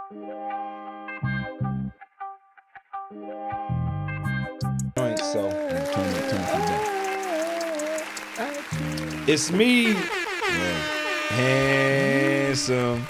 So it's me, Handsome,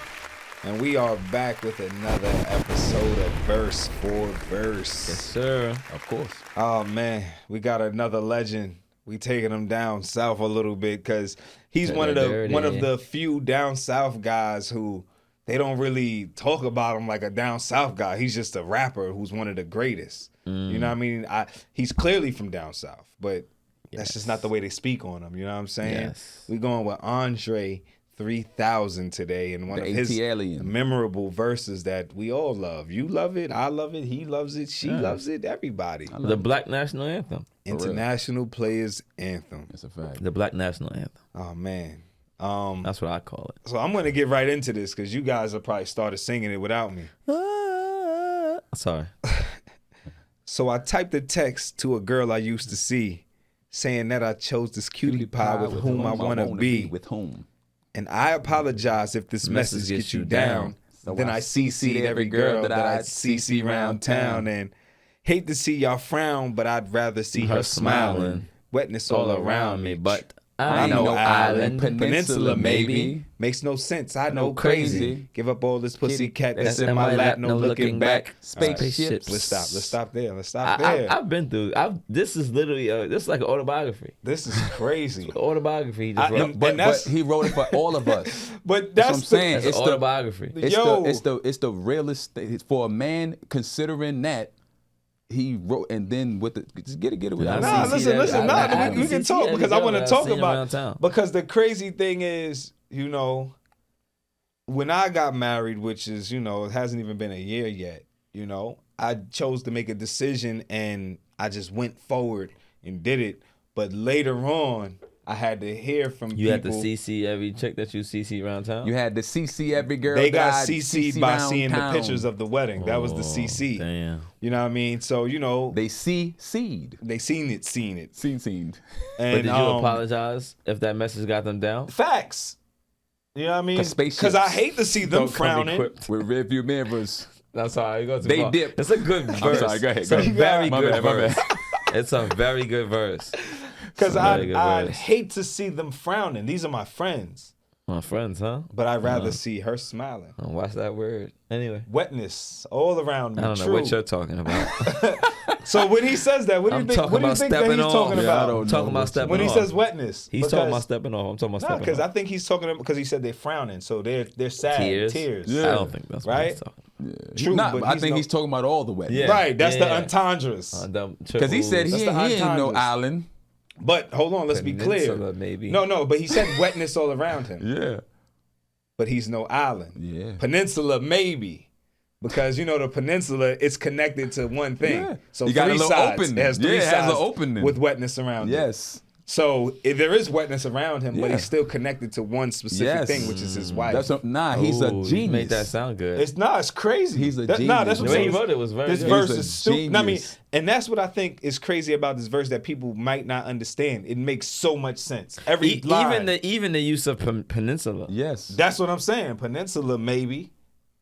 and we are back with another episode of Verse for Verse. Yes, sir. Of course. Oh man, we got another legend. We taking him down south a little bit because he's one of the few down south guys who they don't really talk about him like a down south guy. He's just a rapper who's one of the greatest. You know what I mean? He's clearly from down south, but that's just not the way they speak on him. You know what I'm saying? Yes. We going with Andre 3000 today, and one of his alien. memorable verses that we all love. You love it, I love it, he loves it, she loves it, everybody. The Black National Anthem. International Players Anthem. That's a fact. The Black National Anthem. Oh man. That's what I call it. So I'm gonna get right into this because you guys have probably started singing it without me. Sorry. So I typed a text to a girl I used to see, saying that I chose this cutie pie with whom I want to be. With whom? And I apologize if this message gets you down. So Then I CC'd every girl that I CC round town. And hate to see y'all frown, but I'd rather see her smiling. Wetness all around me, but I know island, peninsula maybe. Makes no sense, I know crazy. Give up all this pussy cat that's in my lap, no looking back. Spaceships. Let's stop there. I've been through. This is literally this is like an autobiography. This is crazy. Autobiography. He just wrote. But he wrote it for all of us. But That's what I'm saying. It's an autobiography. It's the realest for a man considering that. He wrote, and then with the just get it. Listen. We can talk because I want to talk about. Because the crazy thing is, when I got married, which is, it hasn't even been a year yet. I chose to make a decision, and I just went forward and did it. But later on, I had to hear from people. You had to CC every chick that you CC around town? You had to CC every girl. They got CC'd by seeing the pictures of the wedding. That was the CC. Damn. You know what I mean? So, They CC'd. They seen it. Seen. And, But did you apologize if that message got them down? Facts. You know what I mean? Because I hate to see them frowning. With rearview mirrors. I'm sorry. They dip. It's a good verse. I'm sorry. Go ahead. It's a very My good bad. verse. It's a very good verse. Because I'd hate to see them frowning. These are my friends. My friends, huh? But I'd rather see her smiling. Watch that word. Anyway. Wetness all around me. I don't know what you're talking about. So when he says that, what do you think that he's talking about? I'm talking about stepping off. When he says wetness. He's talking about stepping off. I'm talking about stepping off. Because I think he's talking about, because he said they're frowning. So they're sad. Tears. Yeah. I don't think that's what he's talking about. Yeah. True, but I think he's talking about all the wetness. Yeah. Right, that's the entendres. Because he said he ain't no island. But hold on, let's be clear. Maybe. No, but he said wetness all around him. Yeah. But he's no island. Yeah. Peninsula, maybe. Because, the peninsula, it's connected to one thing. Yeah. So you got three sides. Opening. It has three sides opening. with wetness around it. Yes. So if there is wetness around him, but he's still connected to one specific thing, which is his wife. He's a genius. You made that sound good. It's crazy. He's a genius. That's what the way he wrote it was very This good. verse is stupid. And that's what I think is crazy about this verse that people might not understand. It makes so much sense. Every line. Even the use of peninsula. Yes. That's what I'm saying. Peninsula, maybe.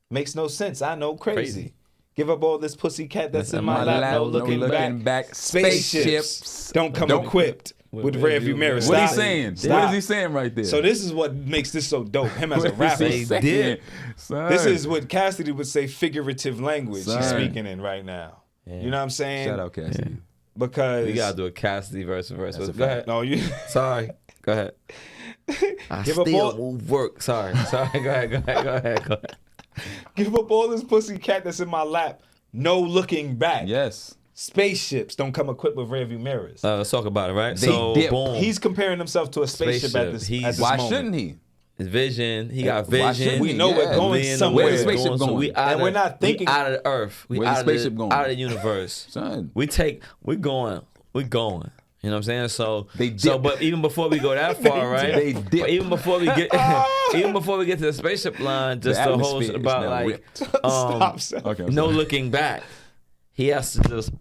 Makes no sense. I know, crazy. Give up all this pussy cat that's in my lap. No looking back. Spaceships don't come equipped with rear view mirrors. What is he saying? What is he saying right there? So this is what makes this so dope. Him as a rapper. This is what Cassidy would say figurative language he's speaking in right now. Yeah. You know what I'm saying? Shout out Cassidy. Yeah. Because we gotta do a Cassidy verse. Go ahead. No, you. Sorry. Go ahead. I still move work. Sorry. Go ahead. Give up all this pussy cat that's in my lap. No looking back. Yes. Spaceships don't come equipped with rearview mirrors. Let's talk about it, right? They dip. Boom. He's comparing himself to a spaceship at this moment. Why shouldn't he? His vision. He got vision. We know we're going somewhere. Where's the spaceship going? We're not thinking. We out of the earth. Where's the spaceship going? Out of the universe. Son. We're going. You know what I'm saying? So they dip. But even before we go that far, right? They dip. But even before we get to the spaceship line, just the whole shit about like no looking back. He has to just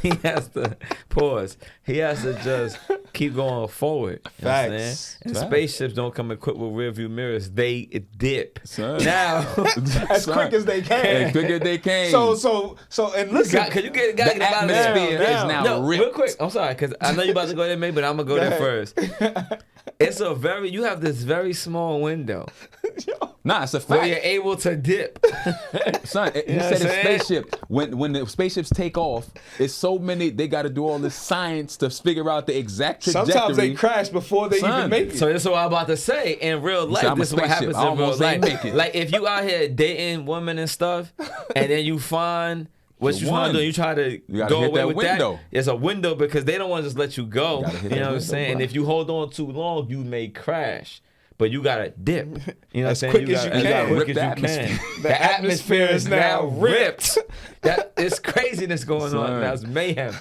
he has to pause. He has to just keep going forward. You know what I'm saying? And spaceships don't come equipped with rear view mirrors. They dip. Son. Now, as quick as they can. As quick as they can. So, and listen. Because you get the atmosphere is now ripped. Real quick. I'm sorry, because I know you're about to go there, maybe, but I'm going to go there first. You have this very small window. Nah, it's a fact. Where you're able to dip. Son, he said in Spaceship, when the spaceships take off, it's so many, they got to do all this science to figure out the exact trajectory. Sometimes they crash before they even make it. So that's what I'm about to say. In real life, this is what happens in real life. Like, if you out here dating women and stuff, and then you find... What you trying to do? You try to go away with that. It's a window because they don't want to just let you go. You know what I'm saying? And if you hold on too long, you may crash. But you gotta dip. You know what I'm saying? As quick as you can. The atmosphere is now ripped. It's craziness going on. That's mayhem.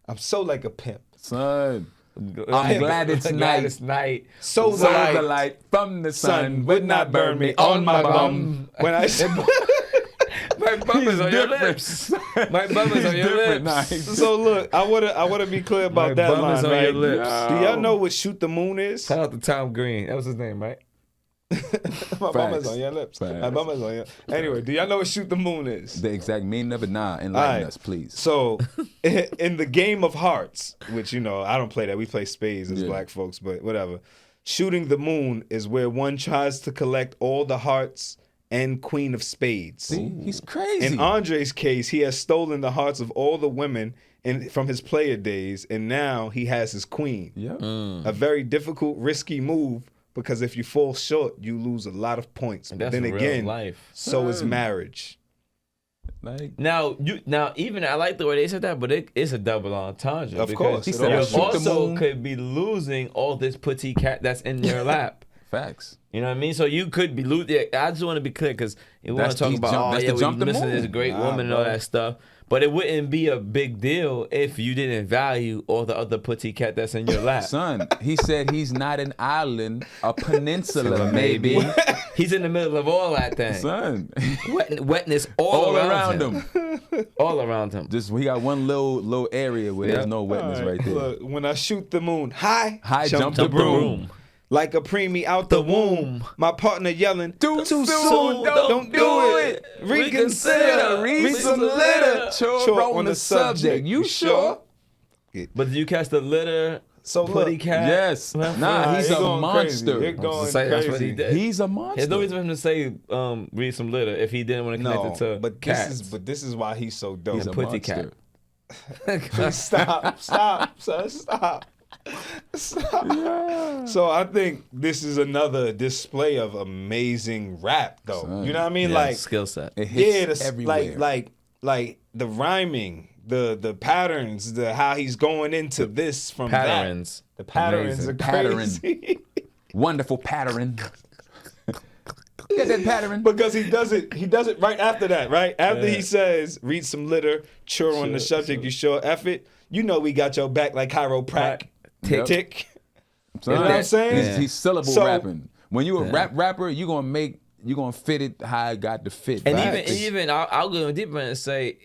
I'm so like a pimp. Son. I'm glad it's night. So the light from the sun would not burn me on my bum. When I my bum is on your lips. My bum is on your lips. Nice. So look, I wanna be clear about that line. My bum is on your lips. Do y'all know what Shoot the Moon is? Shout out to Tom Green. That was his name, right? My bum is on your lips. My bum is on your. Anyway, do y'all know what Shoot the Moon is? The exact meaning of it? Nah, enlighten us, please. So, in the game of hearts, which I don't play that. We play spades as black folks, but whatever. Shooting the moon is where one tries to collect all the hearts and Queen of Spades. See, he's crazy. In Andre's case, he has stolen the hearts of all the women from his player days, and now he has his queen. Yeah. A very difficult, risky move, because if you fall short, you lose a lot of points. But then again, so is marriage. Now, even I like the way they said that, but it's a double entendre. Of course. He said you also could be losing all this putty cat that's in your lap. Facts. You know what I mean? So you could be losing. I just want to be clear because we want to talk about, we're missing this great woman and all that stuff. But it wouldn't be a big deal if you didn't value all the other putty cat that's in your lap. Son, he said he's not an island, a peninsula, maybe. He's in the middle of all that thing. Son. Wetness all around him. All around him. Just we got one little area where there's no wetness right there. Look, when I shoot the moon, high jump the broom. Like a preemie out the womb. My partner yelling, too soon, don't do it. Reconsider, read some litter. Chore on the subject, you sure? But did you catch the litter? So putty cat? Yes. Nah, he's a monster. That's what he did. He's a monster. There's no reason for him to say read some litter if he didn't want to connect it to cats. But this is why he's so dope. He's a putty monster. Cat. Stop, son, stop. Yeah. So I think this is another display of amazing rap, though. Son. You know what I mean? Like skill set. It hits everywhere. Like the rhyming, the patterns, how he's going into this from patterns. That. The patterns are crazy. Wonderful pattern. Get that pattern. Because he does it right after that, right? After he says, read some litter, chore on the subject, you sure F it. You know we got your back like chiropractic. Tick. You know what I'm saying? He's syllable rapping. When you a rapper, you're gonna fit it how I got to fit. And even I'll go deeper and say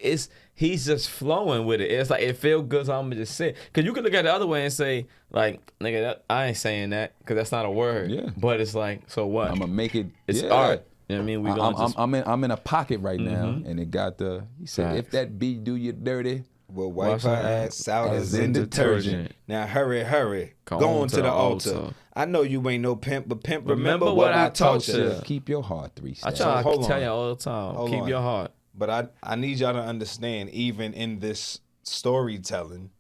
he's just flowing with it. It's like it feels good, so I'm gonna just say. Cause you can look at it the other way and say, like, nigga, I ain't saying that because that's not a word. Yeah. But it's like, so what? I'm gonna make it. It's art. You know what I mean? I'm in a pocket right now, and it got he said, if that beat do you dirty, we'll wipe her ass out as in detergent. Now hurry, go on to the altar. I know you ain't no pimp, but pimp, remember what I taught you. Keep your heart 3 steps. I try to tell you all the time, keep your heart. But I need y'all to understand, even in this storytelling,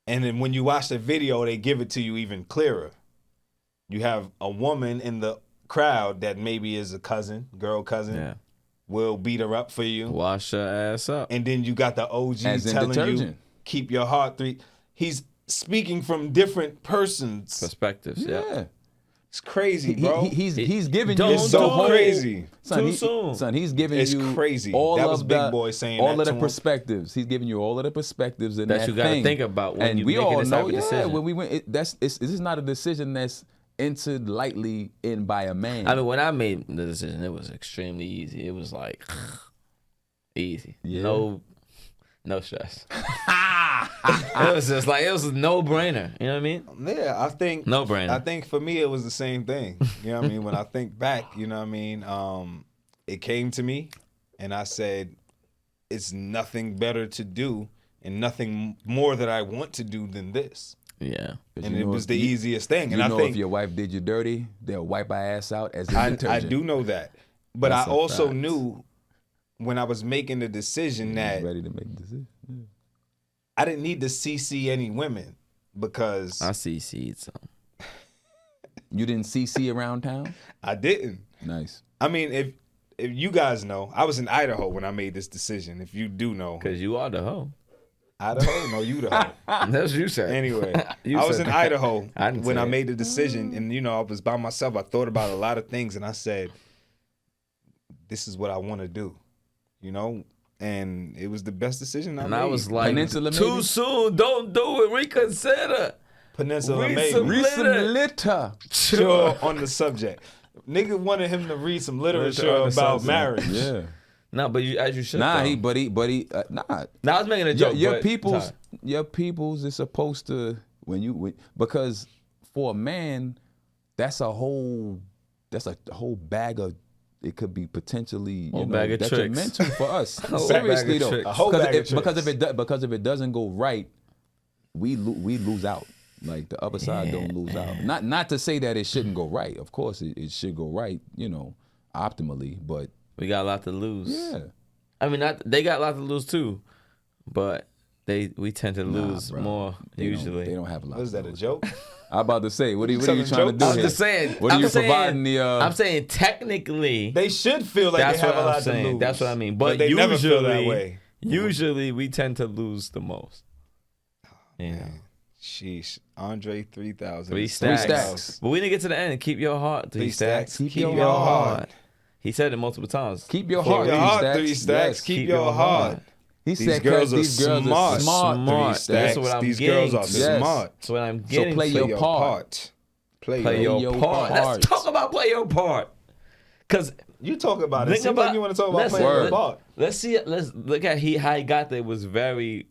and then when you watch the video, they give it to you even clearer. You have a woman in the crowd that maybe is a girl cousin. Will beat her up for you. Wash her ass up. And then you got the OG telling you, keep your heart 3. He's speaking from different persons. Perspectives, yeah. It's crazy, bro. He's giving you it's so crazy. Too soon. Son, he's giving you crazy. All that was of Big Boy saying all that of the perspectives. He's giving you all of the perspectives in that you got to think about when you making this type of decision. When we went, this is not a decision that's entered lightly in by a man. I mean, when I made the decision, it was extremely easy. It was like easy. Yeah. No stress. It was just like, it was a no-brainer. You know what I mean? Yeah, I think no-brainer. I think for me it was the same thing. You know what I mean? When I think back, you know what I mean? It came to me, and I said, it's nothing better to do, and nothing more that I want to do than this. Yeah. And it was the easiest thing. And I think if your wife did you dirty, they'll wipe her ass out as detergent. I do know that. But I also knew when I was making the decision that ready to make a decision. Yeah. I didn't need to CC any women because I CC'd some. You didn't CC around town? I didn't. Nice. I mean, if you guys know, I was in Idaho when I made this decision. If you do know. Because you are the hoe. Idaho? No, you the hoe. That's what you said. Anyway, I was in Idaho when I made the decision. And, you know, I was by myself. I thought about a lot of things. And I said, this is what I want to do. You know? And it was the best decision I made. And I was like, Peninsula, too maybe? Soon. Don't do it. Reconsider. Peninsula, maybe. Read some litter. Sure, on the subject. Nigga wanted him to read some literature about marriage. Yeah. No, but as you should. Nah, though. nah. Now I was making a joke. Your people's is supposed to because for a man, that's a whole bag of. It could be potentially detrimental for us. Seriously though, because if it doesn't go right, we lose out. Like the other side don't lose out. Not to say that it shouldn't go right. Of course it should go right. You know, optimally. But we got a lot to lose. Yeah. I mean, they got a lot to lose too, but we tend to lose more usually. They don't have a lot. Was that a joke? I'm about to say, what are you trying to do? I'm just saying. What are you providing the? I'm saying technically they should feel like they have a lot to lose. That's what I mean. But they usually, never feel that way. Usually, we tend to lose the most. Yeah. Sheesh. Andre 3000. 3 stacks. But we didn't get to the end. Keep your heart. 3 stacks. Keep your heart. He said it multiple times. Keep your heart. 3 stacks. Keep your heart. He said, girls are smart. 3 stacks. That's what I'm These getting. girls are smart. That's what I'm getting. So play your part. Play your part. Let's talk about play your part. Because you talk about it. Seems like you want to talk about playing your part. Let's look at how he got there. It was very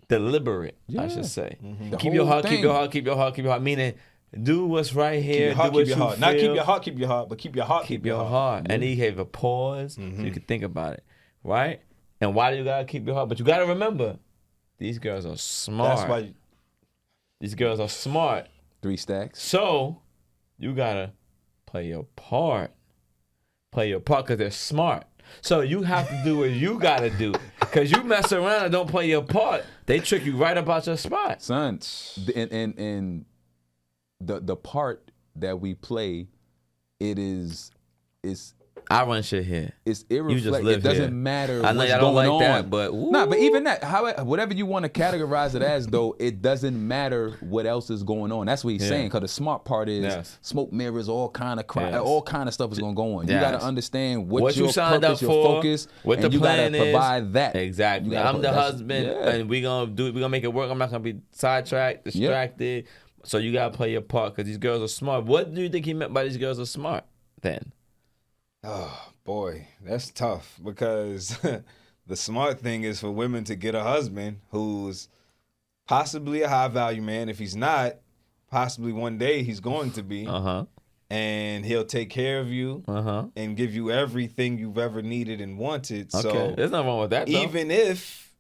deliberate, I should say. Mm-hmm. Keep your heart, keep your heart, keep your heart, keep your heart. Meaning, do what's right here. Keep your heart, do what keep your heart. Not keep your heart, but keep your heart. Keep your heart. Mm-hmm. And he gave a pause so you could think about it, right? And why do you gotta keep your heart? But you gotta remember, these girls are smart. That's why. These girls are smart. 3 stacks. So you gotta play your part. Play your part because they're smart. So you have to do what you gotta do. Because you mess around and don't play your part, they trick you right about your spot. Son, and the part that we play, it's I run shit here. It's irreflective. It doesn't matter I know what's y'all don't going like on. that, but nah, but even that, whatever you want to categorize it as, though, it doesn't matter what else is going on. That's what he's saying. Because the smart part is smoke mirrors, all kind of crap, all kind of stuff is gonna go on. You got to understand what your signed purpose, up your for, focus, what the and you plan got to provide that. Exactly. I'm the husband, and we gonna make it work. I'm not gonna be sidetracked, distracted. Yep. So you gotta play your part because these girls are smart. What do you think he meant by these girls are smart then? Oh boy, that's tough because the smart thing is for women to get a husband who's possibly a high value man. If he's not, possibly one day he's going to be. And he'll take care of you and give you everything you've ever needed and wanted. Okay. So there's nothing wrong with that, though. Even if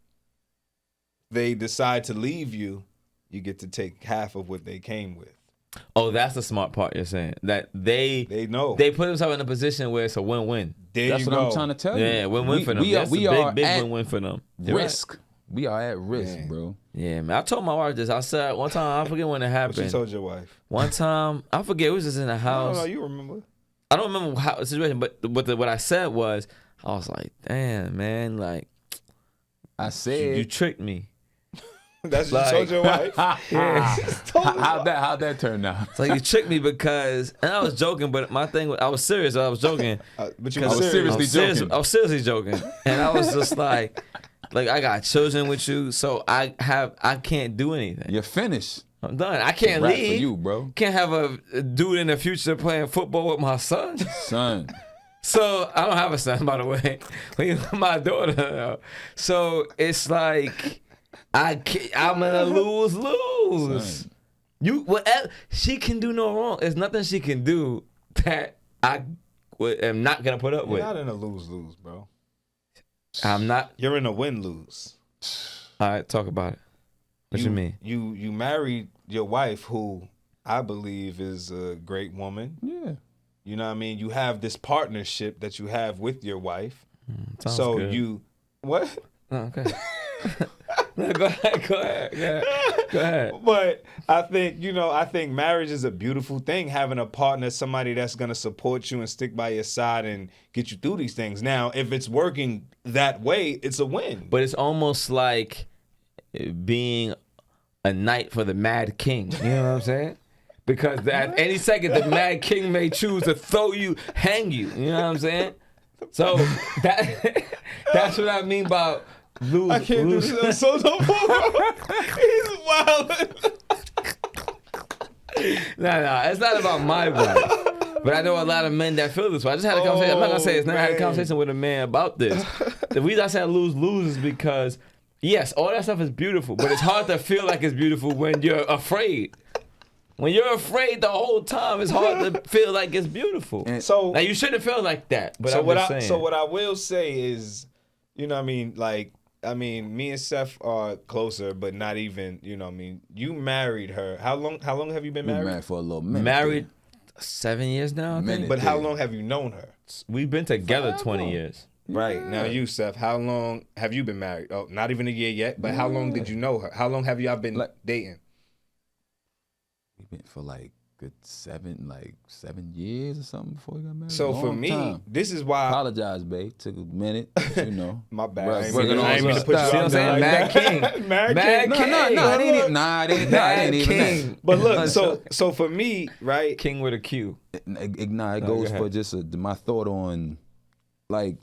they decide to leave you, you get to take half of what they came with. Oh, that's the smart part you're saying. That they know. They put themselves in a position where it's a win-win. That's what I'm trying to tell you. Yeah, win-win for them. That's a big win-win for them. Risk. Right. We are at risk, bro. Yeah, man. I told my wife this. I said one time, I forget when it happened. What you told your wife? One time, I forget. It was just in the house. No, you remember. I don't remember how the situation, but what I said was, I was like, damn, man, like, I said. You tricked me. That's what you told your wife? How'd that turn out? It's like you tricked me because, and I was joking, but my thing was, I was serious. I was joking. But you were seriously joking. I was seriously joking. And I was just like I got children with you, so I can't do anything. You're finished. I'm done. I can't leave. For you, bro. Can't have a dude in the future playing football with my son. So I don't have a son, by the way. My daughter. So it's like I'm gonna lose. You whatever she can do no wrong. There's nothing she can do that I am not gonna put up with. You're not in a lose-lose, bro. I'm not. You're in a win-lose. All right, talk about it. What you mean? You married your wife, who I believe is a great woman. Yeah. You know what I mean? You have this partnership that you have with your wife. So good. You what? Oh, okay. No, go ahead. But I think marriage is a beautiful thing. Having a partner, somebody that's gonna support you and stick by your side and get you through these things. Now, if it's working that way, it's a win. But it's almost like being a knight for the Mad King. You know what I'm saying? Because at any second, the Mad King may choose to hang you. You know what I'm saying? So that's what I mean by lose. I can't do this. So no more. He's wild. Nah, it's not about my wife. But I know a lot of men that feel this way. I just had a conversation. I'm not gonna say it's not. I had a conversation with a man about this. The reason I said lose is because yes, all that stuff is beautiful, but it's hard to feel like it's beautiful when you're afraid. When you're afraid the whole time, it's hard to feel like it's beautiful. And so now you shouldn't feel like that. But so what I will say is, you know what I mean, like, I mean, me and Seth are closer, but not even, you know what I mean. You married her. How long have you been married? Been married for a little minute. Married 7 years now, I think. But how long have you known her? We've been together 20 years. Right. Now you, Seth, how long have you been married? Oh, not even a year yet, but how long did you know her? How long have y'all been dating? We've been for like good 7 years or something before we got married. So for me, this is why. Apologize, babe. Took a minute, you know. My bad. Right, I ain't mean to put you out there. Mad King. Mad King. No, it ain't even that. But look, so for me, right? King with a Q. It goes for just my thought on, like,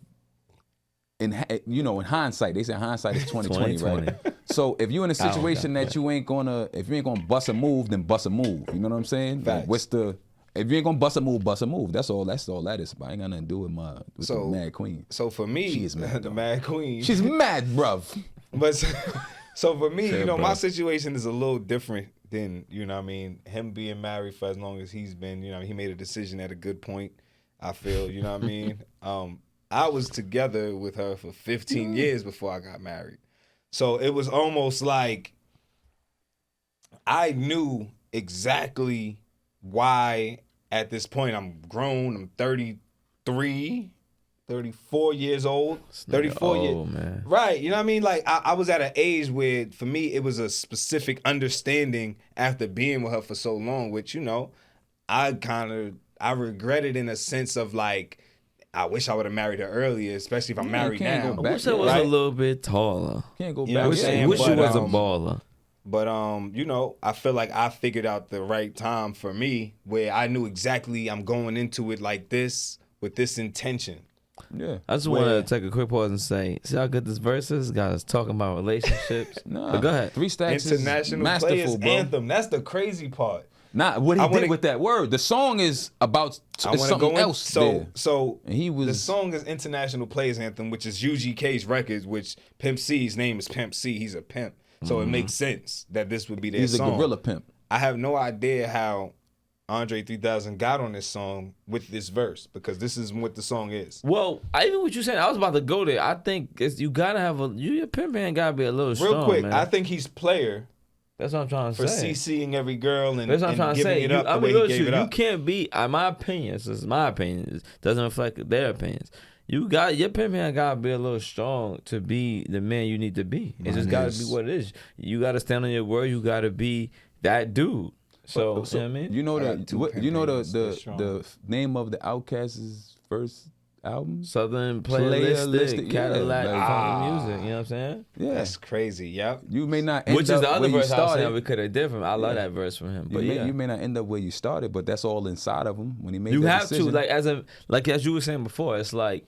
in hindsight, they say hindsight is 20/20, right? So if you're in a situation that you ain't gonna bust a move, then bust a move. You know what I'm saying? Like, if you ain't gonna bust a move, bust a move. That's all that is about. I ain't got nothing to do with the Mad Queen. So for me, she is mad, the Mad Queen. She's mad, bruv. But so for me, my situation is a little different than, you know what I mean, him being married for as long as he's been. You know, he made a decision at a good point, I feel. You know what I mean? I was together with her for 15 years before I got married. So it was almost like I knew exactly why at this point. I'm grown. I'm 33, 34 years old. 34 years. Man. Right. You know what I mean? Like I was at an age where for me it was a specific understanding after being with her for so long, which, you know, I regret it in a sense of like, I wish I would have married her earlier, especially if I'm married now. I wish I was a little bit taller. Can't go back. You know what I'm saying? Wish you was a baller. But you know, I feel like I figured out the right time for me where I knew exactly I'm going into it like this with this intention. Yeah. I just want to take a quick pause and say, see how good this verse is? Guys talking about relationships. Nah, but go ahead. 3 Stacks International is Masterful, Players bro. Anthem. That's the crazy part. Nah, what he did with that word. The song is about something else. So and he was, the song is International Players Anthem, which is UGK's records, which Pimp C's name is Pimp C. He's a pimp. So it makes sense that this would be their song. He's a gorilla pimp. I have no idea how Andre 3000 got on this song with this verse, because this is what the song is. Well, even what you said, I was about to go there. I think you gotta have your pimp man gotta be a little strong. Real quick, man. I think he's player. That's what I'm trying to for say. For CCing every girl and, that's what I'm trying to giving say. it up the way he gave it up. You can't be, in my opinion, this is my opinion, it doesn't reflect their opinions. Your pimp man gotta be a little strong to be the man you need to be. It just gotta be what it is. You gotta stand on your word. You gotta be that dude. So you know what I mean? You know the name of the Outkast's first album? Southern Playalistic Cadillac music. You know what I'm saying? Yeah, that's crazy. Yep. You may not end which is the other verse I was saying we could have did from. I love that verse from him. But you may not end up where you started, but that's all inside of him when he made. You that have decision. to as you were saying before. It's like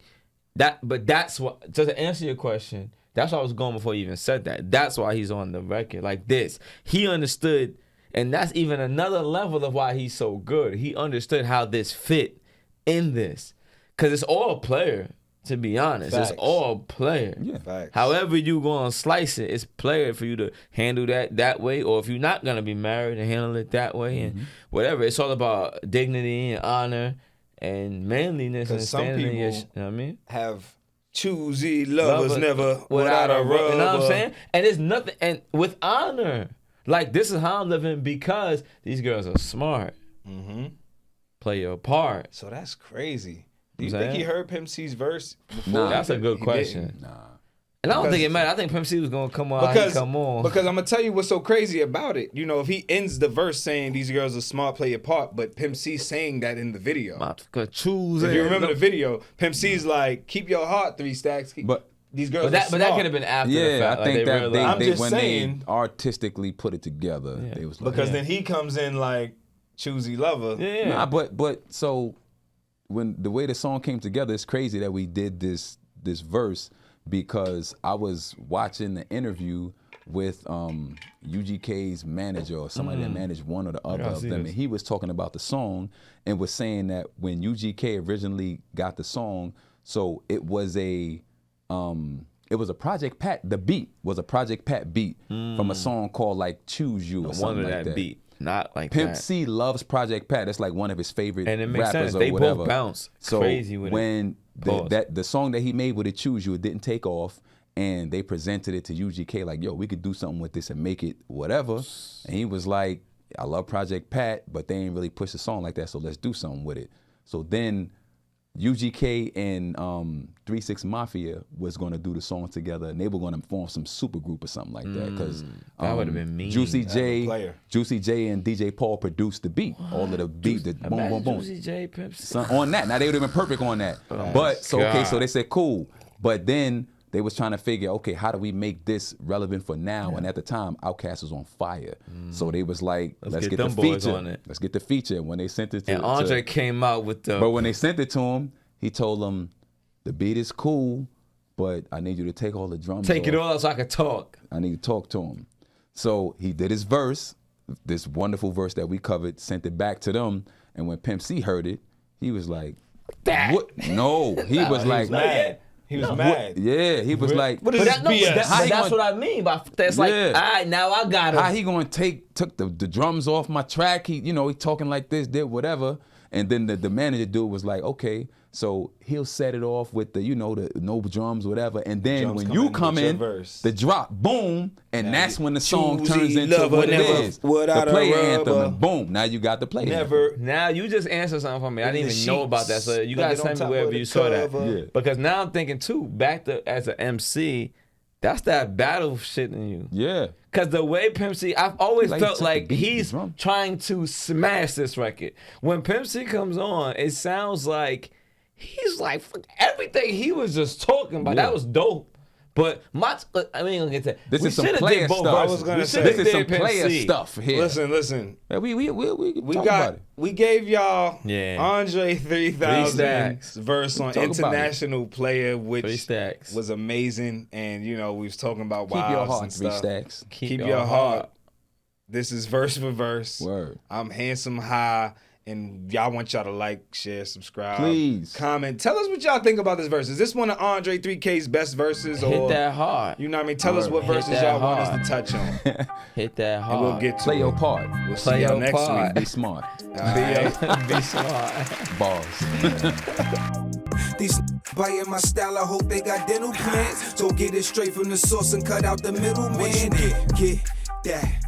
that. But that's what, to answer your question. That's why I was going before you even said that. That's why he's on the record like this. He understood. And that's even another level of why he's so good. He understood how this fit in this. Because it's all player, to be honest. Facts. It's all player. Yeah. Facts. However you going to slice it, it's player for you to handle that way. Or if you're not going to be married, and handle it that way. And whatever. It's all about dignity and honor and manliness and standing in your, you know what I mean? Have choosy lovers never without a rubber. You know what I'm saying? And it's nothing, and with honor. Like, this is how I'm living because these girls are smart. Play your part. So that's crazy. Do you think he heard Pimp C's verse before? Nah, that's a good question. Nah. And I don't think it mattered. I think Pimp C was going to come on. Because I'm going to tell you what's so crazy about it. You know, if he ends the verse saying these girls are smart, play your part, but Pimp C's saying that in the video. If you remember the video, Pimp C's like, keep your heart 3 stacks. But these girls are smart. But that could have been after the fact. I think like that when they artistically put it together, they was like, because then he comes in like choosy lover. Yeah. Nah, but so when the way the song came together, it's crazy that we did this verse because I was watching the interview with UGK's manager or somebody that managed one or the other of them, and he was talking about the song and was saying that when UGK originally got the song, so it was a Project Pat. The beat was a Project Pat beat from a song called like "Choose You" or something like that. Beat. Not like Pimp that. C loves Project Pat. That's like one of his favorite and it makes rappers sense. or they whatever. Both bounce so crazy with when the song that he made with it, "Choose You," it didn't take off, and they presented it to UGK like, "Yo, we could do something with this and make it whatever." And he was like, "I love Project Pat, but they ain't really push the song like that, so let's do something with it." So then UGK and 3 6 Mafia was gonna do the song together, and they were gonna form some super group or something like that. Because that would have been mean. Juicy J and DJ Paul produced the beat, all of the beat, the boom, boom, boom. Juicy J, Pimp C. On that, now they would have been perfect on that. But so they said cool, but then they was trying to figure, okay, how do we make this relevant for now? Yeah. And at the time, Outkast was on fire. So they was like, let's get the feature. On it. Let's get the feature. When they sent it to Andre came out with the... But when they sent it to him, he told them, the beat is cool, but I need you to take all the drums Take it all out so I can talk. I need to talk to him. So he did his verse, this wonderful verse that we covered, sent it back to them. And when Pimp C heard it, he was like, what? No, he was like... mad. He was mad. Yeah, he was like, what is this BS? That's what I mean. That's like, all right, now I got him. How he gonna took the drums off my track? He talking like this, did whatever. And then the manager dude was like, okay, so he'll set it off with the no drums, whatever. And then when you come in, the drop, boom, and that's when the song turns into what it is. The Playa anthem, and boom, now you got the Playa anthem. Now you just answered something for me. I didn't even know about that. So you gotta send me wherever you saw that. Yeah. Because now I'm thinking too, back to as an MC, that's that battle shit in you. Yeah. Because the way Pimp C, I've always felt like he's trying to smash this record. When Pimp C comes on, it sounds like he's like, everything he was just talking about, that was dope. But I mean, gonna get that. This is some Playa stuff. I was gonna say this is some Playa stuff here. Listen. Yeah, we gave y'all Andre 3000 verse on International Playa, which was amazing. And we was talking about Keep your heart, and stuff. 3 stacks. Keep your heart. This is verse for verse. Word. I'm Handsome High. And y'all want y'all to like, share, subscribe, please comment. Tell us what y'all think about this verse. Is this one of Andre 3K's best verses? Hit that hard. You know what I mean? Tell us what verses y'all want us to touch on. Hit that hard. And we'll get to Play your part. We'll see y'all next week. Be smart. Be smart. Balls. These buying my style, I hope they got dental plans. So get it straight from the source and cut out the middleman. Get that.